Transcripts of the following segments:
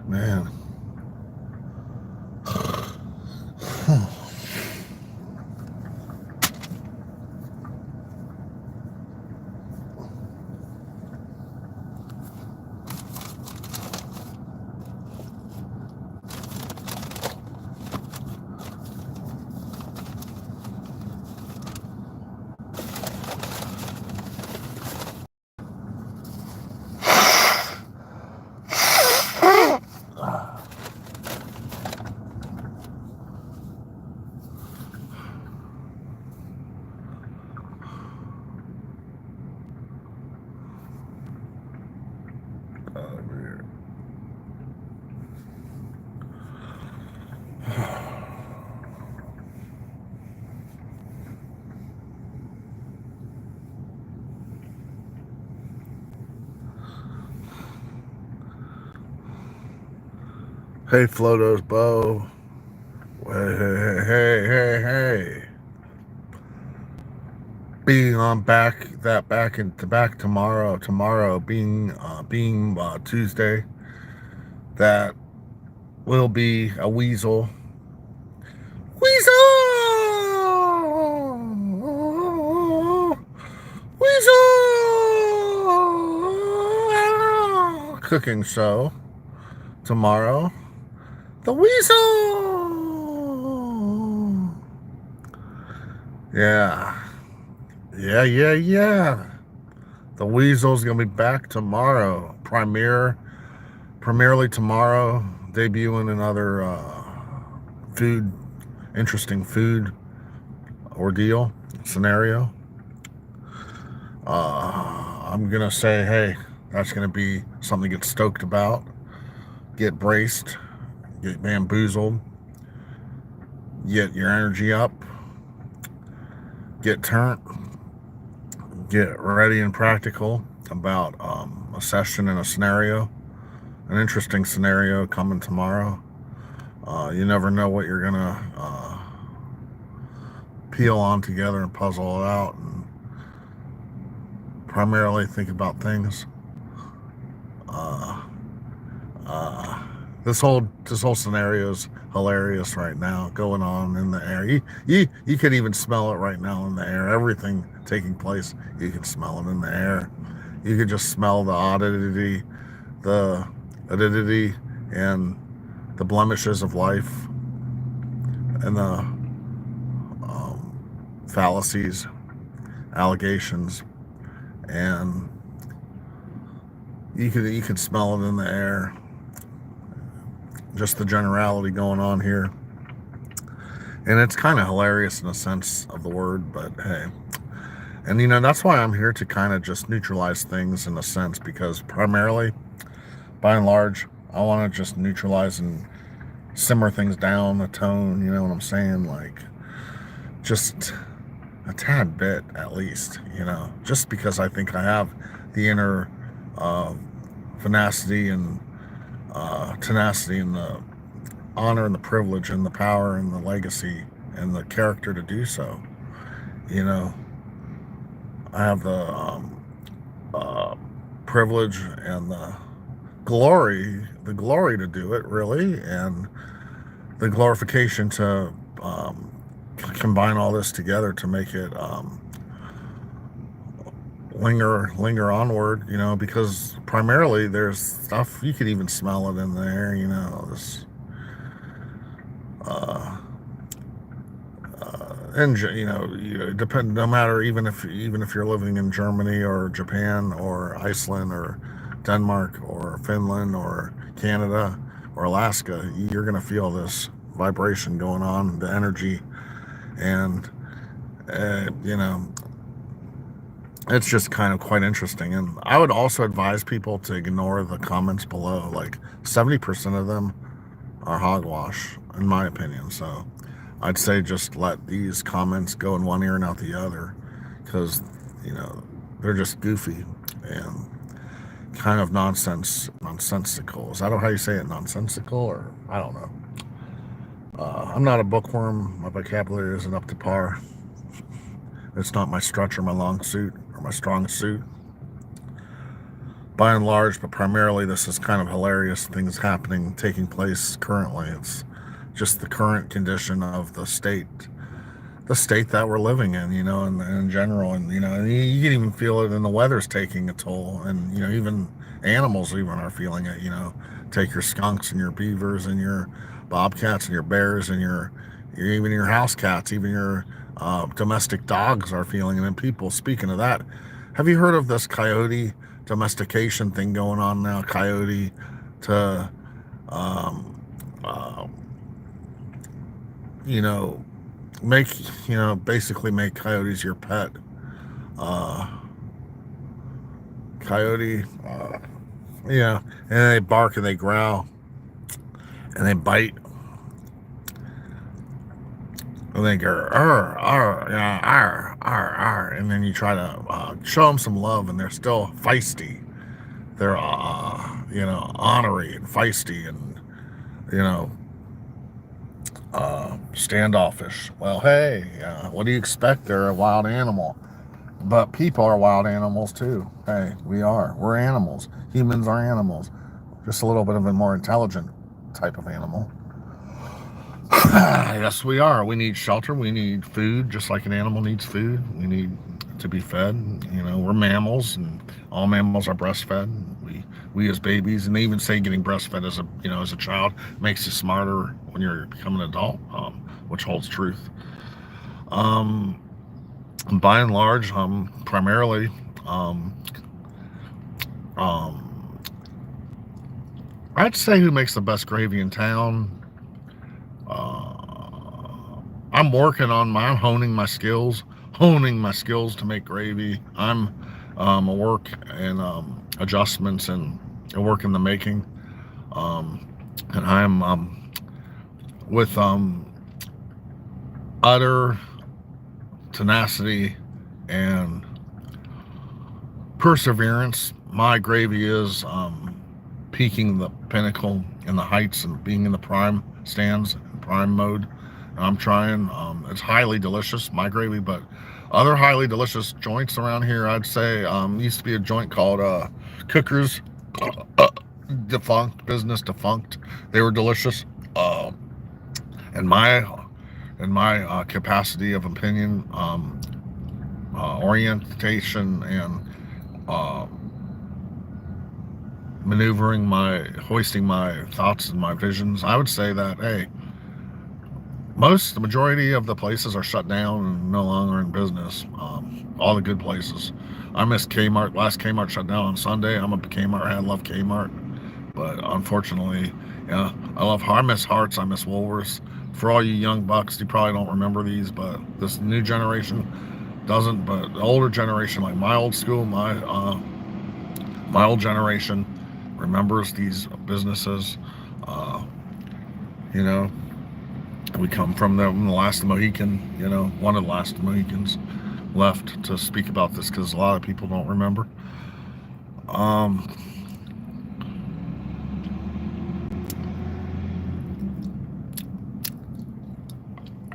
Man. Hey, Floto's Bow. Hey. Being on back tomorrow. Tomorrow being Tuesday. That will be a weasel. Weasel cooking show tomorrow. The weasel. Yeah. The weasel's gonna be back tomorrow. Primarily tomorrow, debuting another interesting food ordeal scenario. I'm gonna say, hey, that's gonna be something to get stoked about, get braced, get bamboozled, get your energy up, get turned, get ready and practical about a session and a scenario, an interesting scenario coming tomorrow. You never know what you're gonna peel on together and puzzle it out, and primarily think about things. This whole scenario is hilarious right now, going on in the air. You can even smell it right now in the air. Everything taking place, you can smell it in the air. You can just smell the aridity, and the blemishes of life, and the fallacies, allegations, and you could smell it in the air. Just the generality going on here, and it's kind of hilarious in a sense of the word, but hey. And that's why I'm here, to kind of just neutralize things in a sense, because primarily, by and large, I want to just neutralize and simmer things down, a tone, you know what I'm saying, like just a tad bit at least, just because I think I have the inner tenacity and the honor and the privilege and the power and the legacy and the character to do so. I have the privilege and the glory to do it, really, and the glorification to combine all this together to make it linger onward, because primarily there's stuff, you could even smell it in the air, this and depend, no matter, even if you're living in Germany or Japan or Iceland or Denmark or Finland or Canada or Alaska, you're going to feel this vibration going on, the energy, and it's just kind of quite interesting. And I would also advise people to ignore the comments below. Like 70% of them are hogwash, in my opinion. So I'd say just let these comments go in one ear and out the other, because they're just goofy and kind of nonsensical. Is that how you say it? Nonsensical, or I don't know. I'm not a bookworm. My vocabulary isn't up to par. It's not my stretch or my long suit or my strong suit. by and large, but primarily this is kind of hilarious things happening, taking place currently. It's just the current condition of the state that we're living in, and in general, and and you can even feel it in the weather's taking a toll, and even animals even are feeling it. Take your skunks and your beavers and your bobcats and your bears and your even your house cats, even your domestic dogs are feeling it. And people, speaking of that, have you heard of this coyote domestication thing going on now? Coyote to um, uh, you know make basically make coyotes your pet. uh Coyote, yeah, and they bark and they growl and they bite and they go arr, arr, yeah, arr, arr, arr, and then you try to show them some love and they're still feisty. They're ornery and feisty and you know standoffish. Well, hey, what do you expect? They're a wild animal. But people are wild animals too. Hey, we are. We're animals. Humans are animals. Just a little bit of a more intelligent type of animal. Yes, we are. We need shelter. We need food, just like an animal needs food. We need to be fed. We're mammals, and all mammals are breastfed. We as babies, and they even say getting breastfed as a child makes you smarter when you're becoming an adult, which holds truth. By and large, primarily, um, um, I'd say who makes the best gravy in town. I'm working on honing my skills to make gravy. I'm a work and adjustments and a work in the making. Um, and I'm with utter tenacity and perseverance. My gravy is peaking the pinnacle in the heights and being in the prime stands, prime mode. I'm trying. It's highly delicious, my gravy, but other highly delicious joints around here, I'd say, used to be a joint called Cookers, defunct. They were delicious. In my capacity of opinion, orientation, and uh, hoisting my thoughts and my visions, I would say that, hey, the majority of the places are shut down and no longer in business. All the good places. I miss Kmart. Last Kmart shut down on Sunday. I'm a Kmart head. Love Kmart, but unfortunately, yeah, I miss Hearts. I miss Woolworths. For all you young bucks, you probably don't remember these, but this new generation doesn't. But the older generation, like my old school, my old generation, remembers these businesses. Uh, you know, we come from the last Mohican. One of the last Mohicans left to speak about this because a lot of people don't remember.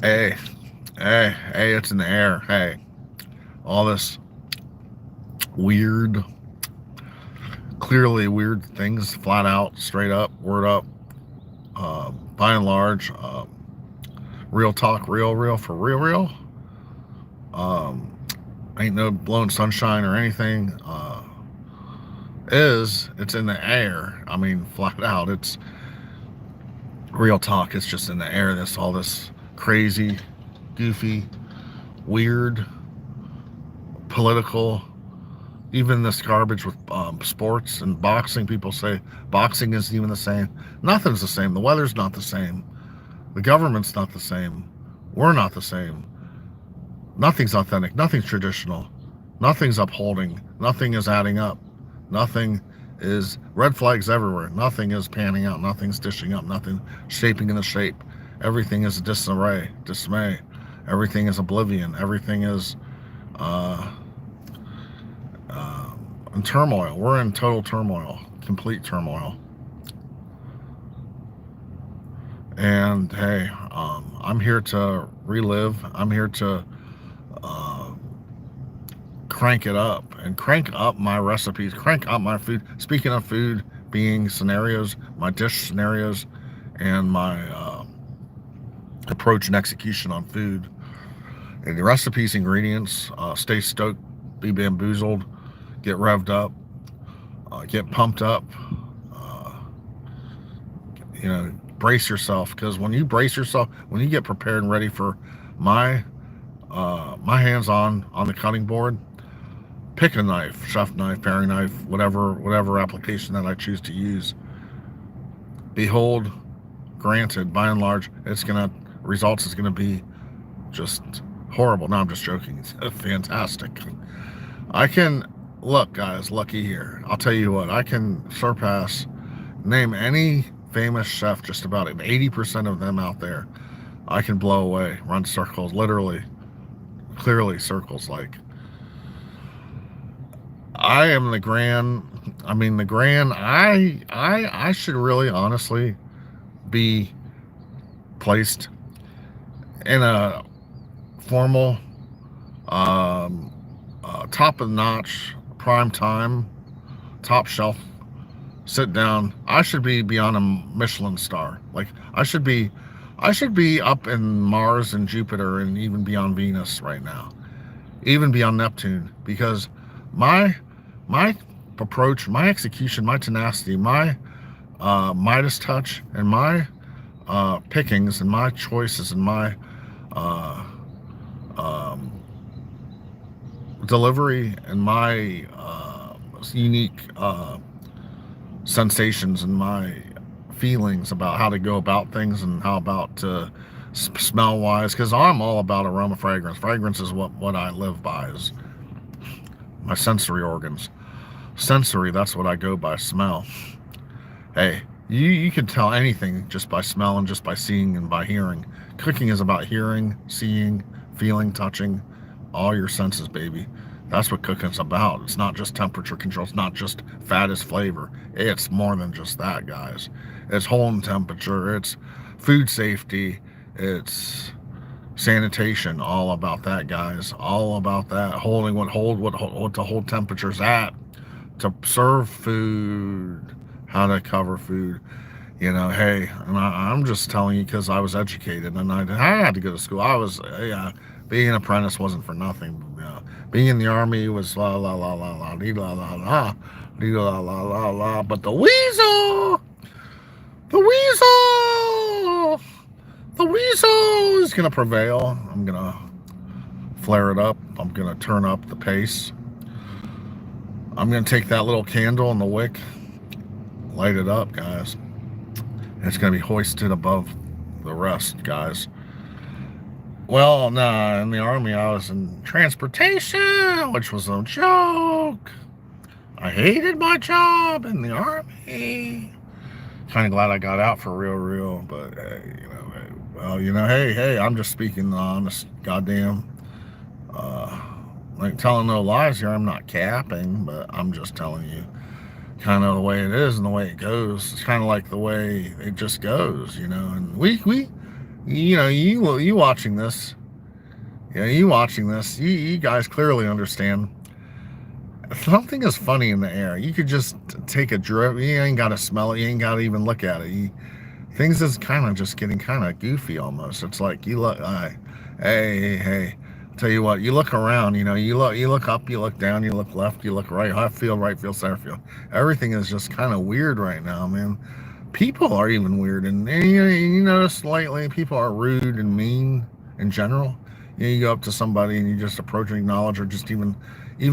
Hey, hey, it's in the air. Hey, all this clearly weird things, flat out, straight up, word up, by and large, real talk, real for real. Ain't no blowing sunshine or anything. It's in the air. I mean, flat out, it's real talk. It's just in the air. That's all this crazy, goofy, weird, political, even this garbage with sports and boxing. People say boxing isn't even the same. Nothing's the same. The weather's not the same. The government's not the same. We're not the same. Nothing's authentic. Nothing's traditional. Nothing's upholding. Nothing is adding up. Nothing is red flags everywhere. Nothing is panning out. Nothing's dishing up. Nothing shaping in the shape. Everything is dismay. Everything is oblivion. Everything is in turmoil. We're in total turmoil, complete turmoil. And hey, I'm here to relive. I'm here to crank it up and crank up my recipes, crank up my food. Speaking of food being scenarios, my dish scenarios, and my approach and execution on food. And the recipes, ingredients, stay stoked, be bamboozled, get revved up, get pumped up. Brace yourself, because when you brace yourself, when you get prepared and ready for my hands on the cutting board, pick a knife, chef knife, paring knife, whatever application that I choose to use. Behold, granted, by and large, results is gonna be just horrible. No, I'm just joking. It's fantastic. I can look, guys, lucky here. I'll tell you what, I can name any famous chef, just about 80% of them out there. I can blow away, run circles, literally, clearly circles. Like, I am I should really honestly be placed in a formal, top of the notch, prime time, top shelf, sit down. I should be beyond a Michelin star. Like, I should be up in Mars and Jupiter and even beyond Venus right now, even beyond Neptune, because my approach, my execution, my tenacity, my Midas touch, and my pickings and my choices and my delivery and my unique sensations and my feelings about how to go about things and how about smell wise, because I'm all about aroma. Fragrance is what I live by, is my sensory organs. That's what I go by, smell. Hey, you can tell anything just by smell and just by seeing and by hearing. Cooking is about hearing, seeing, feeling, touching, all your senses, baby. That's what cooking's about. It's not just temperature control. It's not just fat is flavor. It's more than just that, guys. It's home temperature. It's food safety. It's sanitation. All about that, guys. All about that. Holding what the whole temperature's at, to serve food, how to cover food. Hey, and I'm just telling you because I was educated and I had to go to school. Being an apprentice wasn't for nothing. Being in the Army was la la la la la dee la la la dee la la la la. But the weasel is gonna prevail. I'm gonna flare it up. I'm gonna turn up the pace. I'm gonna take that little candle and the wick, light it up, guys. And it's gonna be hoisted above the rest, guys. Well, no, in the Army, I was in transportation, which was a joke. I hated my job in the Army. Kind of glad I got out for real, but hey, I'm just speaking the honest, goddamn, like telling no lies here. I'm not capping, but I'm just telling you kind of the way it is and the way it goes. It's kind of like the way it just goes, and you watching this, you guys clearly understand. Something is funny in the air. You could just take a drip. You ain't got to smell it. You ain't got to even look at it. Things is kind of just getting kind of goofy almost. It's like you look, hey, tell you what, you look around, you look up, you look down, you look left, you look right, left field, right field, center field. Everything is just kind of weird right now, man. People are even weird, and you notice lately people are rude and mean in general. You go up to somebody and you just approach and acknowledge, or just even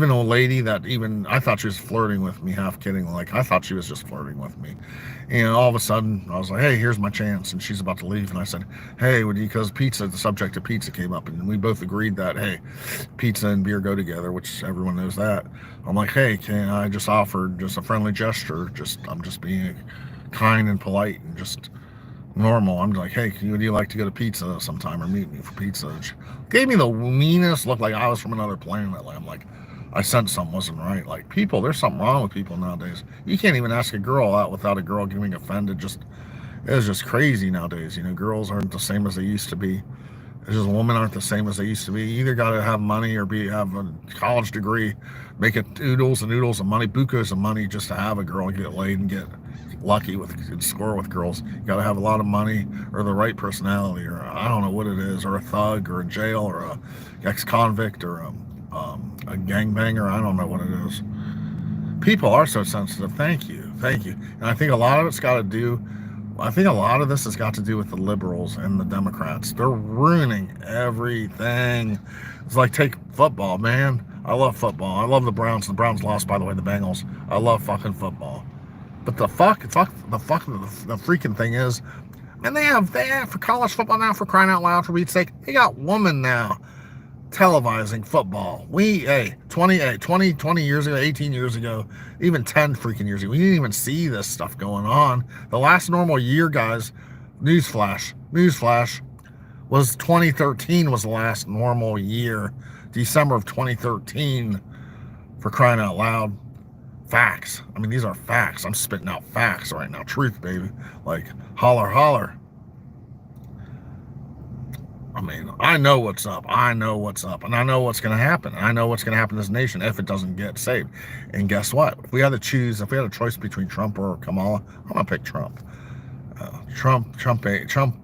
a lady that I thought she was flirting with me, half kidding, like I thought she was just flirting with me. And all of a sudden I was like, hey, here's my chance, and she's about to leave, and I said, hey, because the subject of pizza came up, and we both agreed that, hey, pizza and beer go together, which everyone knows that. I'm like, hey, can I just offered just a friendly gesture, I'm just being kind and polite and just normal. I'm like, hey, would you like to go to pizza sometime or meet me for pizza? And she gave me the meanest look, like I was from another planet. Like, I'm like, I sensed something wasn't right. Like, people, there's something wrong with people nowadays. You can't even ask a girl out without a girl getting offended. It's just crazy nowadays. Girls aren't the same as they used to be. It's just women aren't the same as they used to be. You either got to have money or have a college degree, make it oodles and oodles of money, bukus of money just to have a girl, get laid and get lucky and score with girls. You got to have a lot of money or the right personality, or I don't know what it is, or a thug or a jail or a ex-convict or a gangbanger. I don't know what it is. People are so sensitive. Thank you. And I think a lot of it's got to do. I think a lot of this has got to do with the liberals and the Democrats. They're ruining everything. It's like, take football, man. I love football. I love the Browns. The Browns lost, by the way, the Bengals. I love fucking football. But the freaking thing is, and they have for college football now, for crying out loud, for Pete's sake, they got women now televising football. 20 years ago, 18 years ago, even 10 freaking years ago, we didn't even see this stuff going on. The last normal year, guys, newsflash, was 2013 was the last normal year. December of 2013, for crying out loud. Facts. I mean, these are facts. I'm spitting out facts right now. Truth, baby. Like, holler, holler. I mean, I know what's up. And I know what's going to happen. I know what's going to happen to this nation if it doesn't get saved. And guess what? If we had a choice between Trump or Kamala, I'm going to pick Trump. Trump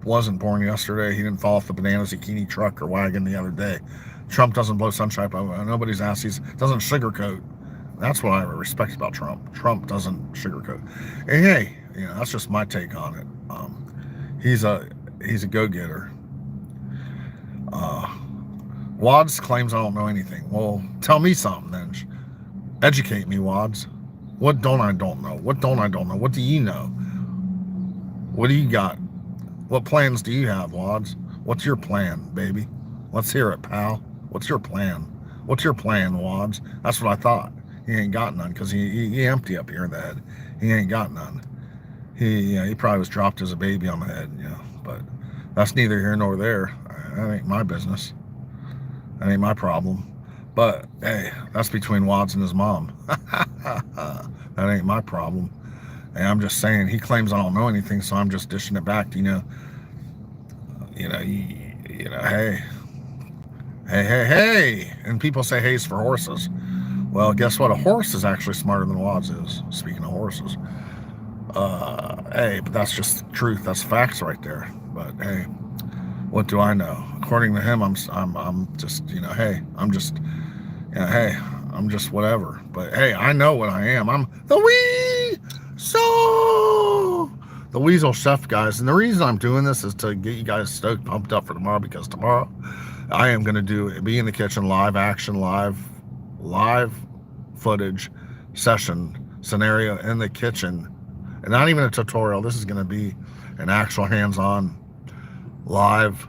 wasn't born yesterday. He didn't fall off the banana zucchini truck or wagon the other day. Trump doesn't blow sunshine up nobody's ass. He doesn't sugarcoat. That's what I respect about Trump. Trump doesn't sugarcoat. And hey, that's just my take on it. He's a go-getter. Wads claims I don't know anything. Well, tell me something then. Educate me, Wads. What don't I don't know? What do you know? What do you got? What plans do you have, Wads? What's your plan, baby? Let's hear it, pal. What's your plan? What's your plan, Wads? That's what I thought. He ain't got none because he empty up here in the head. He ain't got none. He probably was dropped as a baby on the head, but that's neither here nor there. That ain't my business. That ain't my problem. But hey, that's between Wads and his mom. That ain't my problem. And I'm just saying, he claims I don't know anything, so I'm just dishing it back to hey. And people say hay's for horses. Well, guess what? A horse is actually smarter than Wads is. Speaking of horses, but that's just truth. That's facts right there. But hey, what do I know? According to him, I'm just I'm just whatever. But hey, I know what I am. I'm the Weasel Chef, guys. And the reason I'm doing this is to get you guys stoked, pumped up for tomorrow, because tomorrow I am going to be in the kitchen, live action, live footage session scenario in the kitchen, and not even a tutorial. This is going to be an actual hands-on live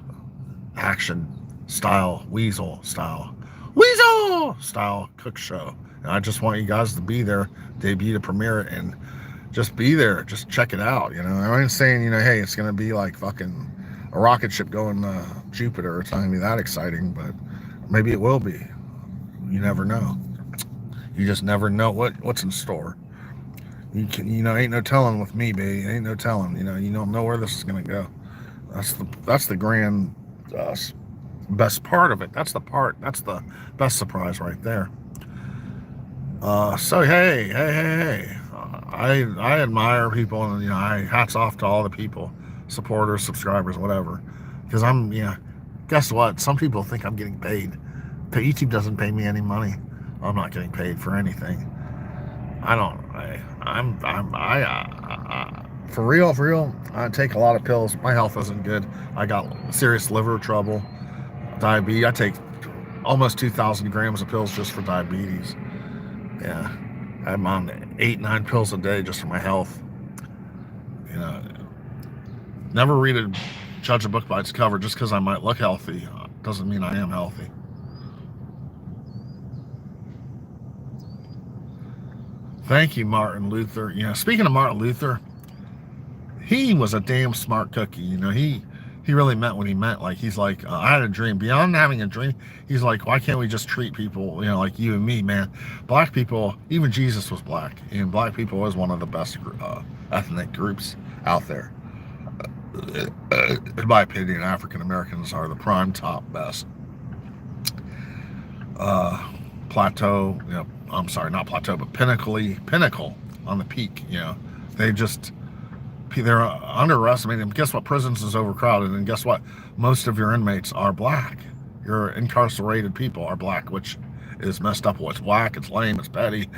action style weasel style cook show. And I just want you guys to be there, debut, to premiere it, and just be there, just check it out. I ain't saying hey, it's going to be like fucking a rocket ship going to Jupiter. It's not going to be that exciting, but maybe it will be. You never know. You just never know what's in store. Ain't no telling with me, baby. Ain't no telling. You don't know where this is going to go. That's the grand best part of it. That's the best surprise right there. So hey, I admire people, and hats off to all the people, supporters, subscribers, whatever. Because guess what? Some people think I'm getting paid. YouTube doesn't pay me any money. I'm not getting paid for anything. For real, I take a lot of pills. My health isn't good. I got serious liver trouble, diabetes. I take almost 2,000 grams of pills just for diabetes. Yeah, I'm on 8-9 pills a day just for my health. Never judge a book by its cover. Just because I might look healthy doesn't mean I am healthy. Thank you, Martin Luther. Speaking of Martin Luther, he was a damn smart cookie. He really meant what he meant. Like, he's like, I had a dream. Beyond having a dream, he's like, why can't we just treat people, like you and me, man? Black people, even Jesus was black, and black people was one of the best ethnic groups out there. In my opinion, African Americans are the prime top best. Plateau, I'm sorry, not plateau, but pinnacle on the peak. They just they're underestimated. And guess what? Prisons is overcrowded, and guess what? Most of your inmates are black. Your incarcerated people are black, which is messed up. It's whack. It's lame. It's petty.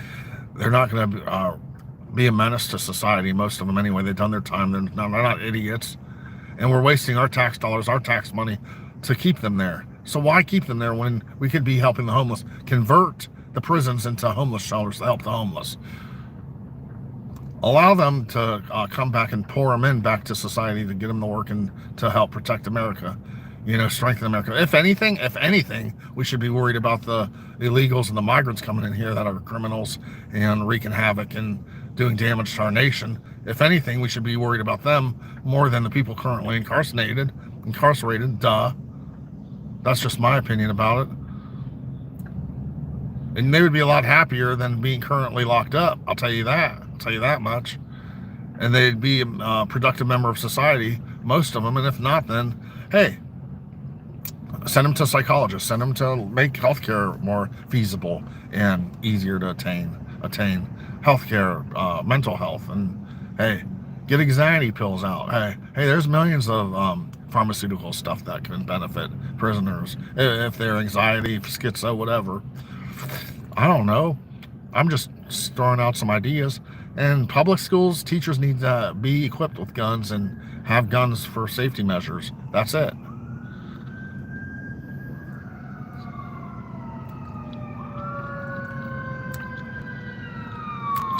They're not going to be a menace to society. Most of them, anyway. They've done their time. They're not idiots, and we're wasting our tax dollars, our tax money, to keep them there. So why keep them there when we could be helping the homeless? Convert the prisons into homeless shelters to help the homeless. Allow them to come back and pour them in back to society to get them to work and to help protect America, strengthen America. If anything, we should be worried about the illegals and the migrants coming in here that are criminals and wreaking havoc and doing damage to our nation. If anything, we should be worried about them more than the people currently incarcerated. Duh. That's just my opinion about it. And they would be a lot happier than being currently locked up. I'll tell you that much. And they'd be a productive member of society, most of them. And if not, then, hey, send them to psychologists. Send them to make healthcare more feasible and easier to attain healthcare, mental health. And, hey, get anxiety pills out. Hey, there's millions of pharmaceutical stuff that can benefit prisoners if they're anxiety, schizo, whatever. I don't know. I'm just throwing out some ideas. And public schools, teachers need to be equipped with guns and have guns for safety measures. That's it.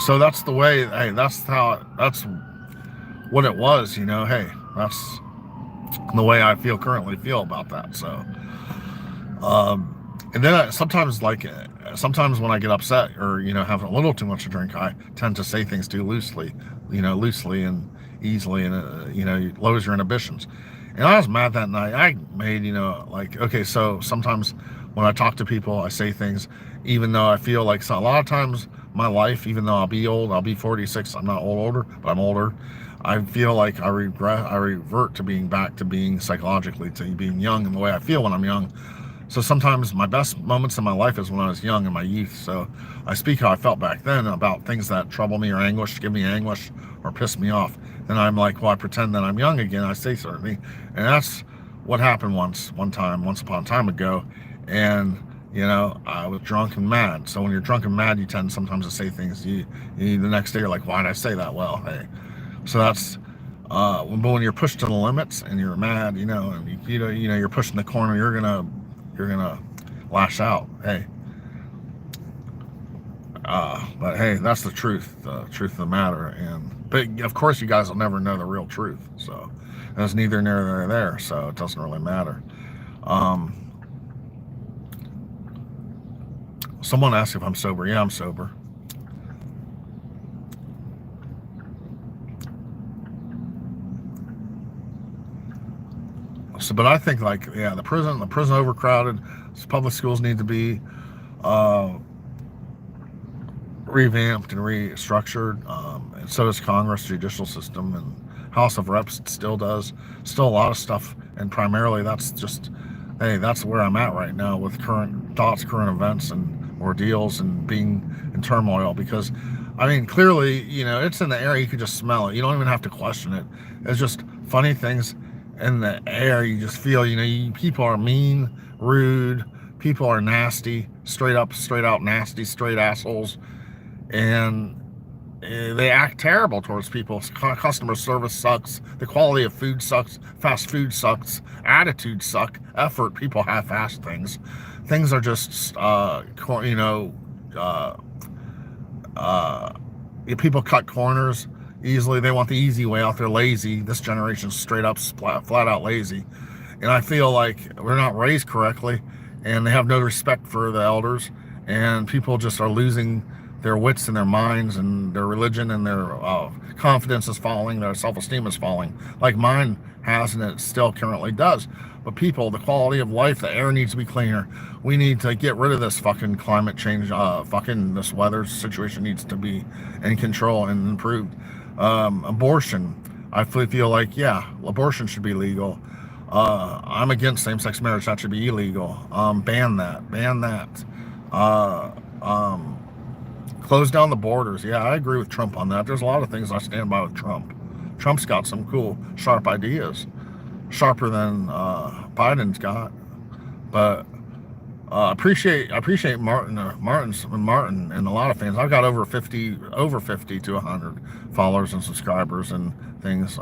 So that's the way. Hey, that's what it was. Hey, that's the way I currently feel about that. So, and then sometimes when I get upset or have a little too much to drink, I tend to say things too loosely and easily, and it lowers your inhibitions. And I was mad that night. I made okay. So sometimes when I talk to people, I say things, even though I feel like a lot of times my life, even though I'll be old, I'll be 46. I'm not older, but I'm older. I feel like I revert to being back to being psychologically to being young and the way I feel when I'm young. So sometimes my best moments in my life is when I was young in my youth. So I speak how I felt back then about things that trouble me or give me anguish or piss me off. Then I'm like, well, I pretend that I'm young again. I say certain things. And that's what happened once upon a time ago. And, I was drunk and mad. So when you're drunk and mad, you tend sometimes to say things. The next day you're like, why did I say that? Well, hey. So that's when you're pushed to the limits and you're mad, and you're pushing the corner, you're gonna lash out. Hey, but hey, that's the truth of the matter. But of course, you guys will never know the real truth. So it's neither near nor there. So it doesn't really matter. Someone asked if I'm sober. Yeah, I'm sober. So, but I think the prison overcrowded. Public schools need to be revamped and restructured. And so does Congress, judicial system, and House of Reps still does. Still a lot of stuff, and primarily that's where I'm at right now with current thoughts, current events, and ordeals, and being in turmoil. Because, clearly, it's in the air. You can just smell it. You don't even have to question it. It's just funny things in the air. You just feel, people are mean, rude. People are nasty, straight out nasty, straight assholes. And they act terrible towards people. Customer service sucks. The quality of food sucks. Fast food sucks. Attitudes suck. Effort. People half-ass things. Things are just, people cut corners easily. They want the easy way out. They're lazy. This generation's straight up, flat out lazy. And I feel like we're not raised correctly, and they have no respect for the elders. And people just are losing their wits and their minds, and their religion and their confidence is falling, their self-esteem is falling, like mine has, and it still currently does. But people, the quality of life, the air needs to be cleaner. We need to get rid of this fucking climate change, this weather situation needs to be in control and improved. Abortion, I feel like, yeah, abortion should be legal. I'm against same-sex marriage. That should be illegal. Ban that. Ban that. Uh, um, Close down the borders. Yeah, I agree with Trump on that. There's a lot of things I stand by with Trump. Trump's got some cool, sharp ideas, sharper than Biden's got. But I appreciate Martin and a lot of fans. I've got over 50 to 100 followers and subscribers and things.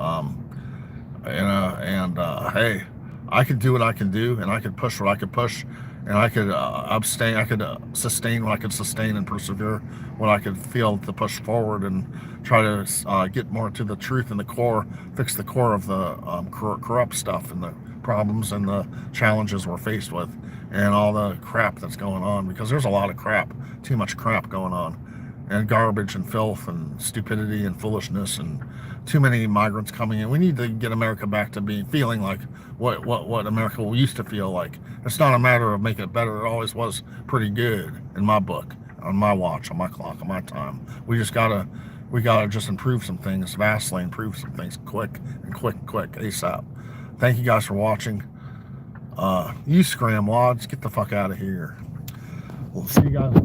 Hey, I could do what I can do, and I could push what I could push, and I could abstain. I could sustain what I could sustain and persevere what I could feel to push forward and try to get more to the truth and the core, fix the core of the corrupt stuff and the problems and the challenges we're faced with, and all the crap that's going on, because there's a lot of crap, too much crap going on, and garbage and filth and stupidity and foolishness and too many migrants coming in. We need to get America back to feeling like what America used to feel like. It's not a matter of making it better. It always was pretty good in my book, on my watch, on my clock, on my time. We gotta just improve some things, vastly improve some things, quick, ASAP. Thank you guys for watching. You scram wads, get the fuck out of here. We'll see you guys.